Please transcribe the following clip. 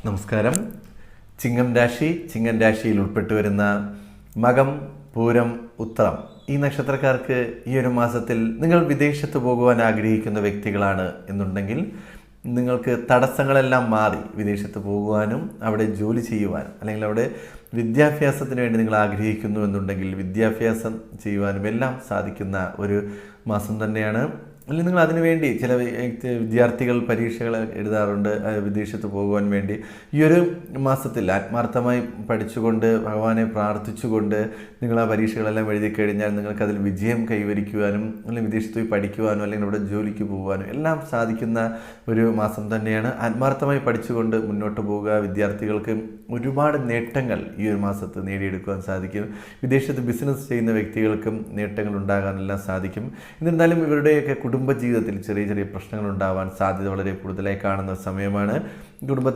നമസ്കാരം. ചിങ്ങം രാശിയിൽ ഉൾപ്പെട്ടു വരുന്ന മകം, പൂരം, ഉത്രം ഈ നക്ഷത്രക്കാർക്ക് ഈ ഒരു മാസത്തിൽ നിങ്ങൾ വിദേശത്ത് പോകുവാൻ ആഗ്രഹിക്കുന്ന വ്യക്തികളാണ് എന്നുണ്ടെങ്കിൽ നിങ്ങൾക്ക് തടസ്സങ്ങളെല്ലാം മാറി വിദേശത്ത് പോകുവാനും അവിടെ ജോലി ചെയ്യുവാനും അല്ലെങ്കിൽ അവിടെ വിദ്യാഭ്യാസത്തിന് വേണ്ടി നിങ്ങൾ ആഗ്രഹിക്കുന്നു എന്നുണ്ടെങ്കിൽ വിദ്യാഭ്യാസം ചെയ്യുവാനും എല്ലാം സാധിക്കുന്ന ഒരു മാസം തന്നെയാണ്. അല്ലെങ്കിൽ നിങ്ങൾ അതിനുവേണ്ടി ചില വിദ്യാർത്ഥികൾ പരീക്ഷകൾ എഴുതാറുണ്ട് വിദേശത്ത് പോകുവാൻ വേണ്ടി. ഈ ഒരു മാസത്തിൽ ആത്മാർത്ഥമായി പഠിച്ചുകൊണ്ട് ഭഗവാനെ പ്രാർത്ഥിച്ചുകൊണ്ട് നിങ്ങൾ ആ പരീക്ഷകളെല്ലാം എഴുതി കഴിഞ്ഞാൽ നിങ്ങൾക്കതിൽ വിജയം കൈവരിക്കുവാനും അല്ലെങ്കിൽ വിദേശത്ത് പോയി പഠിക്കുവാനും അല്ലെങ്കിൽ അവിടെ ജോലിക്ക് പോകുവാനും എല്ലാം സാധിക്കുന്ന ഒരു മാസം തന്നെയാണ്. ആത്മാർത്ഥമായി പഠിച്ചുകൊണ്ട് മുന്നോട്ട് പോവുക. വിദ്യാർത്ഥികൾക്ക് ഒരുപാട് നേട്ടങ്ങൾ ഈ ഒരു മാസത്ത് നേടിയെടുക്കുവാൻ സാധിക്കും. വിദേശത്ത് ബിസിനസ് ചെയ്യുന്ന വ്യക്തികൾക്കും നേട്ടങ്ങൾ ഉണ്ടാകാനെല്ലാം സാധിക്കും. എന്നിരുന്നാലും ഇവരുടെയൊക്കെ കുടുംബജീവിതത്തിൽ ചെറിയ ചെറിയ പ്രശ്നങ്ങൾ ഉണ്ടാവാൻ സാധ്യത വളരെ കൂടുതലായി കാണുന്ന സമയമാണ്. കുടുംബത്തിൽ